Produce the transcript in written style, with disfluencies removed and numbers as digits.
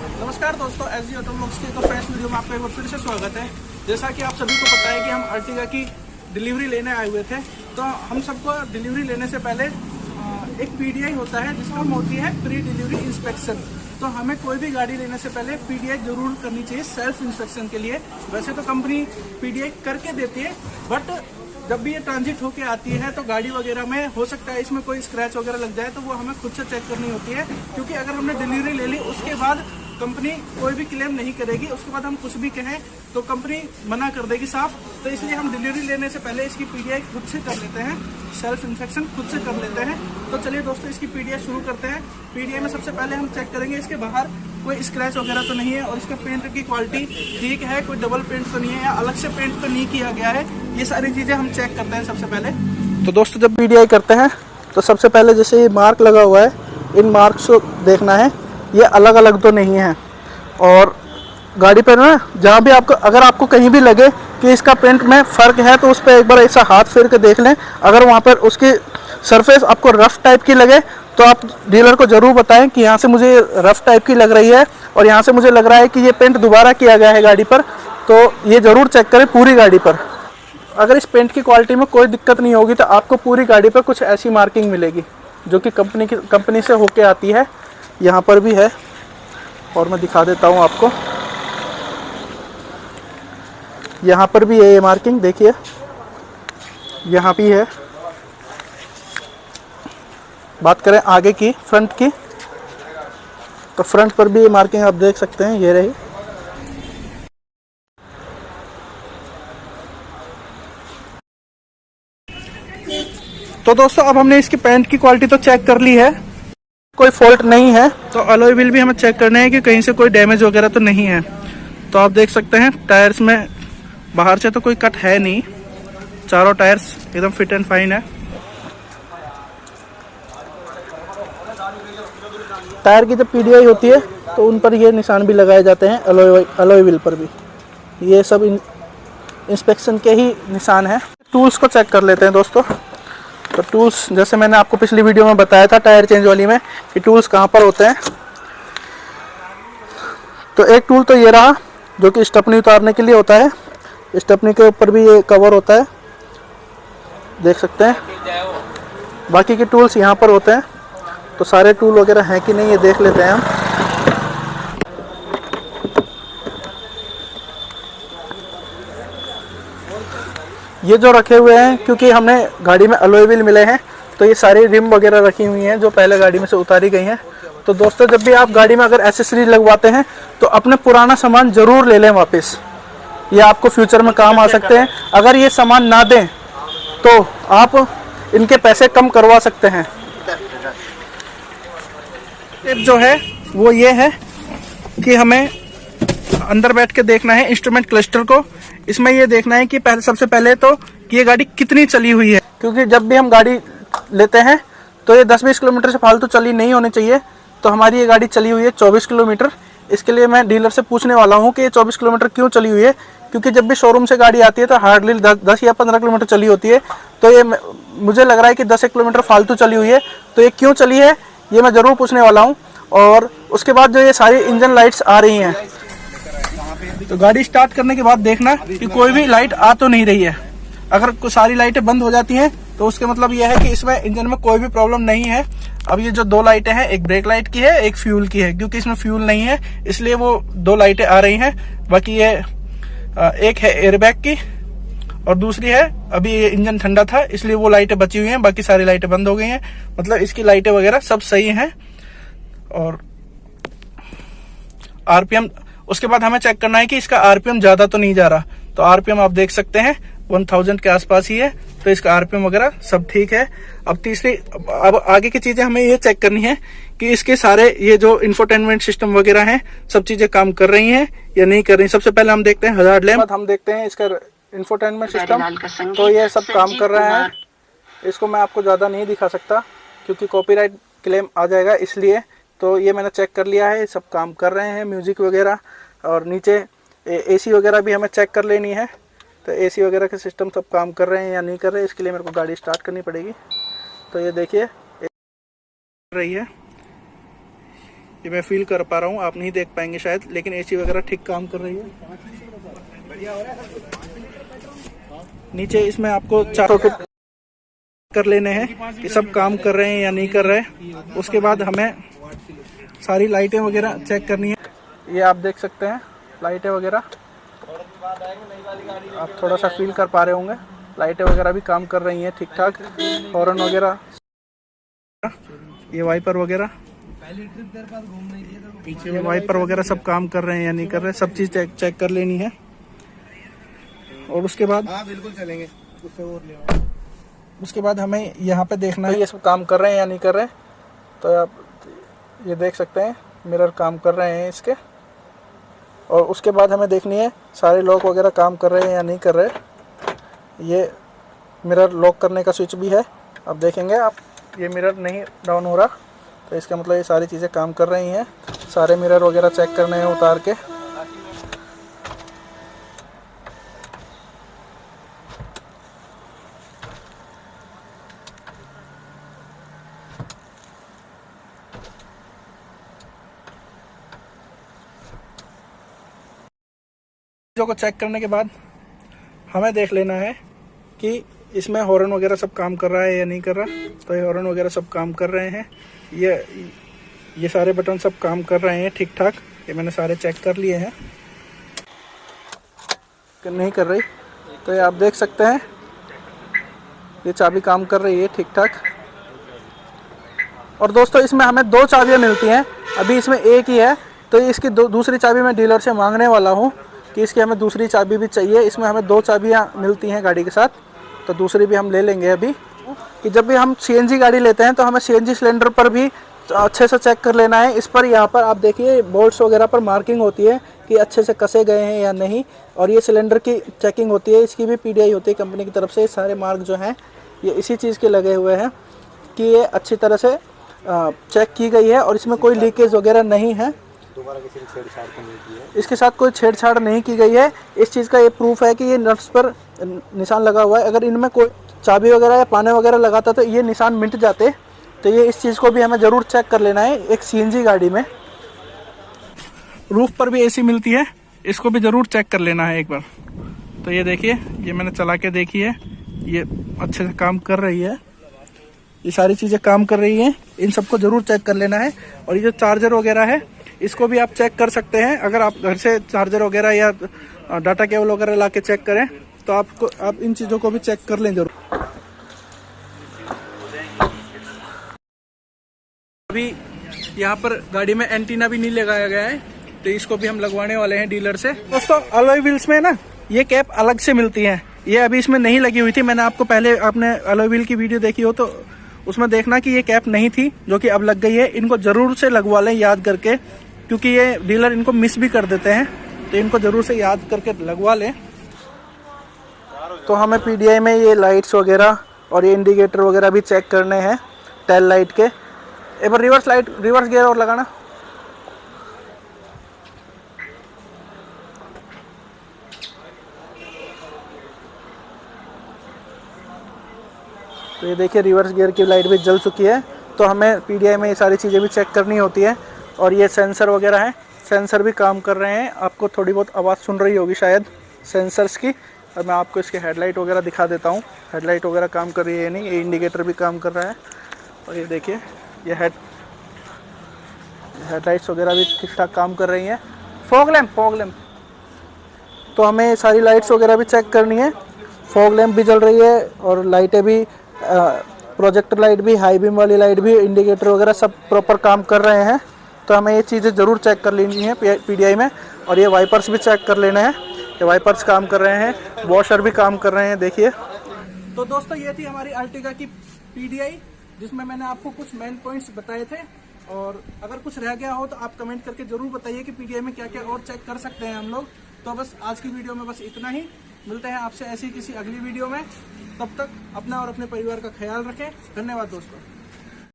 नमस्कार दोस्तों, SG automobiles के एक फ्रेश वीडियो में आपका एक बार फिर से स्वागत है। जैसा कि आप सभी को पता है कि हम अर्टिगा की डिलीवरी लेने आए हुए थे, तो हम सबको डिलीवरी लेने से पहले एक पीडीआई होता है जिसका हम होती है प्री डिलीवरी इंस्पेक्शन। तो हमें कोई भी गाड़ी लेने से पहले पीडीआई जरूर करनी चाहिए सेल्फ इंस्पेक्शन के लिए। वैसे तो कंपनी पीडीआई करके देती है, बट जब भी ये ट्रांजिट होके आती है तो गाड़ी वगैरह में हो सकता है इसमें कोई स्क्रैच वगैरह लग जाए, तो वो हमें खुद से चेक करनी होती है। क्योंकि अगर हमने डिलीवरी ले ली उसके बाद कंपनी कोई भी क्लेम नहीं करेगी, उसके बाद हम कुछ भी कहें तो कंपनी मना कर देगी साफ। तो इसलिए हम डिलीवरी लेने से पहले इसकी पीडीआई खुद से कर लेते हैं, सेल्फ इंस्पेक्शन खुद से कर लेते हैं। तो चलिए दोस्तों, इसकी पीडीआई शुरू करते हैं। पीडीआई में सबसे पहले हम चेक करेंगे इसके बाहर कोई स्क्रैच वगैरह तो नहीं है, और इसका पेंट की क्वालिटी ठीक है, कोई डबल पेंट तो नहीं है या अलग से पेंट तो नहीं किया गया है। ये सारी चीजें हम चेक करते हैं सबसे पहले। तो दोस्तों, जब पीडीआई करते हैं तो सबसे पहले जैसे ये मार्क लगा हुआ है, इन मार्क्स को देखना है, ये अलग अलग तो नहीं है। और गाड़ी पर ना जहाँ भी आपको, अगर आपको कहीं भी लगे कि इसका पेंट में फ़र्क है तो उस पर एक बार ऐसा हाथ फेर के देख लें। अगर वहाँ पर उसकी सरफेस आपको रफ़ टाइप की लगे तो आप डीलर को ज़रूर बताएं कि यहाँ से मुझे रफ़ टाइप की लग रही है और यहाँ से मुझे लग रहा है कि ये पेंट दोबारा किया गया है गाड़ी पर। तो ये ज़रूर चेक करें पूरी गाड़ी पर। अगर इस पेंट की क्वालिटी में कोई दिक्कत नहीं होगी तो आपको पूरी गाड़ी पर कुछ ऐसी मार्किंग मिलेगी जो कि कंपनी से होके आती है। यहाँ पर भी है और मैं दिखा देता हूँ आपको। यहाँ पर भी है ये मार्किंग, देखिए यहाँ भी है। बात करें आगे की, फ्रंट की, तो फ्रंट पर भी ये मार्किंग आप देख सकते हैं, ये रही। तो दोस्तों, अब हमने इसकी पेंट की क्वालिटी तो चेक कर ली है, कोई फॉल्ट नहीं है। तो अलॉय व्हील भी हमें चेक करने हैं कि कहीं से कोई डैमेज वगैरह तो नहीं है। तो आप देख सकते हैं टायर्स में बाहर से तो कोई कट है नहीं, चारों टायर्स एकदम फिट एंड फाइन है। टायर की जब पीडीआई होती है तो उन पर ये निशान भी लगाए जाते हैं, अलॉय व्हील पर भी। ये सब इंस्पेक्शन के ही निशान हैं। टूल्स को चेक कर लेते हैं दोस्तों। तो टूल्स, जैसे मैंने आपको पिछली वीडियो में बताया था टायर चेंज वाली में, कि टूल्स कहाँ पर होते हैं। तो एक टूल तो ये रहा जो कि स्टेपनी उतारने के लिए होता है। स्टेपनी के ऊपर भी ये कवर होता है, देख सकते हैं। बाकी के टूल्स यहाँ पर होते हैं। तो सारे टूल वगैरह हैं कि नहीं ये देख लेते हैं हम। ये जो रखे हुए हैं, क्योंकि हमने गाड़ी में अलॉय व्हील मिले हैं तो ये सारी रिम वगैरह रखी हुई हैं जो पहले गाड़ी में से उतारी गई हैं। तो दोस्तों, जब भी आप गाड़ी में अगर एसेसरीज लगवाते हैं तो अपने पुराना सामान ज़रूर ले लें वापस। ये आपको फ्यूचर में काम आ सकते हैं। अगर ये सामान ना दें तो आप इनके पैसे कम करवा सकते हैं। टिप जो है वो ये है कि हमें अंदर बैठ के देखना है इंस्ट्रूमेंट क्लस्टर को। इसमें ये देखना है कि सबसे पहले तो कि ये गाड़ी कितनी चली हुई है, क्योंकि जब भी हम गाड़ी लेते हैं तो ये 10-20 किलोमीटर से फालतू चली नहीं होनी चाहिए। तो हमारी ये गाड़ी चली हुई है 24 किलोमीटर। इसके लिए मैं डीलर से पूछने वाला हूँ कि ये 24 किलोमीटर क्यों चली हुई है, क्योंकि जब भी शोरूम से गाड़ी आती है तो हार्डली 10 या 15 किलोमीटर चली होती है। तो ये मुझे लग रहा है कि 10 किलोमीटर फालतू चली हुई है। तो ये क्यों चली है ये मैं ज़रूर पूछने वाला हूँ। और उसके बाद जो ये सारी इंजन लाइट्स आ रही हैं, तो गाड़ी स्टार्ट करने के बाद देखना कि कोई भी लाइट आ तो नहीं रही है। अगर सारी लाइटें बंद हो जाती हैं तो उसके मतलब यह है कि इसमें इंजन में कोई भी प्रॉब्लम नहीं है। अब ये जो 2 लाइटें हैं, एक ब्रेक लाइट की है, एक फ्यूल की है। क्योंकि इसमें फ्यूल नहीं है इसलिए वो 2 लाइटें आ रही हैं। बाकी ये एक है एयरबैग की और दूसरी है, अभी ये इंजन ठंडा था इसलिए वो लाइटें बची हुई हैं, बाकी सारी लाइटें बंद हो गई हैं। मतलब इसकी लाइटें वगैरह सब सही हैं। और आरपीएम, उसके बाद हमें चेक करना है कि इसका आरपीएम ज्यादा तो नहीं जा रहा। तो आरपीएम आप देख सकते हैं 1000 के आसपास ही है, तो इसका आरपीएम वगैरह सब ठीक है। अब आगे की चीजें हमें ये चेक करनी है कि इसके सारे ये जो इंफोटेनमेंट सिस्टम वगैरह हैं सब चीजें काम कर रही हैं या नहीं कर रही। सबसे पहले हम देखते हैं हजार्ड लैंप, हम देखते हैं इसका इंफोटेनमेंट सिस्टम। तो ये सब काम कर रहा है। इसको मैं आपको ज्यादा नहीं दिखा सकता क्योंकि कॉपीराइट क्लेम आ जाएगा, इसलिए। तो ये मैंने चेक कर लिया है, सब काम कर रहे हैं, म्यूजिक वगैरह। और नीचे एसी वगैरह भी हमें चेक कर लेनी है। तो एसी वगैरह के सिस्टम सब काम कर रहे हैं या नहीं कर रहे हैं, इसके लिए मेरे को गाड़ी स्टार्ट करनी पड़ेगी। तो ये देखिए रही है, ये मैं फील कर पा रहा हूँ, आप नहीं देख पाएंगे शायद, लेकिन एसी वगैरह ठीक काम कर रही है। नीचे इसमें आपको 4 कर लेने हैं कि सब काम कर रहे हैं या नहीं कर रहे। उसके बाद हमें सारी लाइटें वगैरह चेक करनी है। ये आप देख सकते हैं लाइटें वगैरह, आप थोड़ा सा फील कर पा रहे होंगे, लाइटें वगैरह भी काम कर रही हैं ठीक ठाक। हॉर्न वगैरह, ये वाइपर वगैरह, ये वाइपर वगैरह सब काम कर रहे हैं या नहीं कर रहे, सब चीज़ चेक कर लेनी है। और उसके बाद बिल्कुल चलेंगे, उसके बाद हमें यहाँ पे देखना है ये सब काम कर रहे हैं या नहीं कर रहे। तो आप ये देख सकते हैं मिरर काम कर रहे हैं इसके। और उसके बाद हमें देखनी है सारे लॉक वगैरह काम कर रहे हैं या नहीं कर रहे। ये मिरर लॉक करने का स्विच भी है, अब देखेंगे आप, ये मिरर नहीं डाउन हो रहा, तो इसका मतलब ये सारी चीज़ें काम कर रही हैं। सारे मिरर वगैरह चेक करने हैं उतार के। चीज़ों को चेक करने के बाद हमें देख लेना है कि इसमें हॉर्न वगैरह सब काम कर रहा है या नहीं कर रहा। तो ये हॉर्न वगैरह सब काम कर रहे हैं, ये सारे बटन सब काम कर रहे हैं ठीक ठाक। ये मैंने सारे चेक कर लिए हैं, नहीं कर रही। तो ये आप देख सकते हैं ये चाबी काम कर रही है ठीक ठाक। और दोस्तों इसमें हमें 2 चाबियाँ मिलती हैं, अभी इसमें एक ही है, तो इसकी दूसरी चाबी मैं डीलर से मांगने वाला हूँ कि इसकी हमें दूसरी चाबी भी चाहिए। इसमें हमें 2 चाबियाँ मिलती हैं गाड़ी के साथ, तो दूसरी भी हम ले लेंगे अभी। कि जब भी हम सीएनजी गाड़ी लेते हैं तो हमें सीएनजी सिलेंडर पर भी अच्छे से चेक कर लेना है। इस पर यहाँ पर आप देखिए बोल्ट्स वगैरह पर मार्किंग होती है कि अच्छे से कसे गए हैं या नहीं। और ये सिलेंडर की चेकिंग होती है, इसकी भी पीडीआई होती है कंपनी की तरफ से। सारे मार्क जो हैं ये इसी चीज़ के लगे हुए हैं कि ये अच्छी तरह से चेक की गई है और इसमें कोई लीकेज वगैरह नहीं है। दोबारा किसी ने छेड़छाड़ तो नहीं की है, इसके साथ कोई छेड़छाड़ नहीं की गई है। इस चीज़ का ये प्रूफ है कि ये नट्स पर निशान लगा हुआ है। अगर इनमें कोई चाबी वगैरह या पाने वगैरह लगाता तो ये निशान मिट जाते। तो ये इस चीज़ को भी हमें ज़रूर चेक कर लेना है एक सीएनजी गाड़ी में। रूफ पर भी एसी मिलती है, इसको भी ज़रूर चेक कर लेना है एक बार। तो ये देखिए, ये मैंने चला के देखी है, ये अच्छे से काम कर रही है, ये सारी चीज़ें काम कर रही हैं। इन सबको ज़रूर चेक कर लेना है। और ये जो चार्जर वगैरह है इसको भी आप चेक कर सकते हैं। अगर आप घर से चार्जर वगैरह या डाटा केबल वगैरह ला के चेक करें तो आप इन चीज़ों को भी चेक कर लें जरूर। अभी यहाँ पर गाड़ी में एंटीना भी नहीं लगाया गया है, तो इसको भी हम लगवाने वाले हैं डीलर से। दोस्तों अलॉय व्हील्स में ना ये कैप अलग से मिलती है, ये अभी इसमें नहीं लगी हुई थी। मैंने आपको पहले आपने अलॉय व्हील की वीडियो देखी हो तो उसमें देखना कि ये कैप नहीं थी, जो कि अब लग गई है। इनको ज़रूर से लगवा लें याद करके, क्योंकि ये डीलर इनको मिस भी कर देते हैं, तो इनको ज़रूर से याद करके लगवा लें। तो हमें पीडीआई में ये लाइट्स वगैरह और ये इंडिकेटर वगैरह भी चेक करने हैं टेल लाइट के। एक बार रिवर्स गियर और लगाना। तो ये देखिए रिवर्स गियर की लाइट भी जल चुकी है। तो हमें पीडीआई में ये सारी चीज़ें भी चेक करनी होती है। और ये सेंसर वगैरह हैं, सेंसर भी काम कर रहे हैं। आपको थोड़ी बहुत आवाज़ सुन रही होगी शायद सेंसर्स की। और मैं आपको इसके हेडलाइट वगैरह दिखा देता हूँ, हेडलाइट वगैरह काम कर रही है नहीं, ये इंडिकेटर भी काम कर रहा है। और ये देखिए ये हेडलाइट्स वगैरह भी ठीक ठाक काम कर रही हैं। फॉग लैम्प तो हमें सारी लाइट्स वगैरह भी चेक करनी है। फॉग लैम्प भी जल रही है और लाइटें भी, प्रोजेक्टर लाइट भी, हाई बीम वाली लाइट भी, इंडिकेटर वगैरह सब प्रॉपर काम कर रहे हैं। तो हमें ये चीज़ें ज़रूर चेक कर लेनी है पीडीआई में। और ये वाइपर्स भी चेक कर लेने हैं, ये वाइपर्स काम कर रहे हैं, वॉशर भी काम कर रहे हैं, देखिए। तो दोस्तों ये थी हमारी अर्टिगा की पीडीआई, जिसमें मैंने आपको कुछ मेन पॉइंट्स बताए थे। और अगर कुछ रह गया हो तो आप कमेंट करके ज़रूर बताइए कि पीडीआई में क्या क्या और चेक कर सकते हैं हम लोग। तो बस आज की वीडियो में बस इतना ही। मिलते हैं आपसे ऐसी किसी अगली वीडियो में। तब तक अपना और अपने परिवार का ख्याल रखें। धन्यवाद दोस्तों।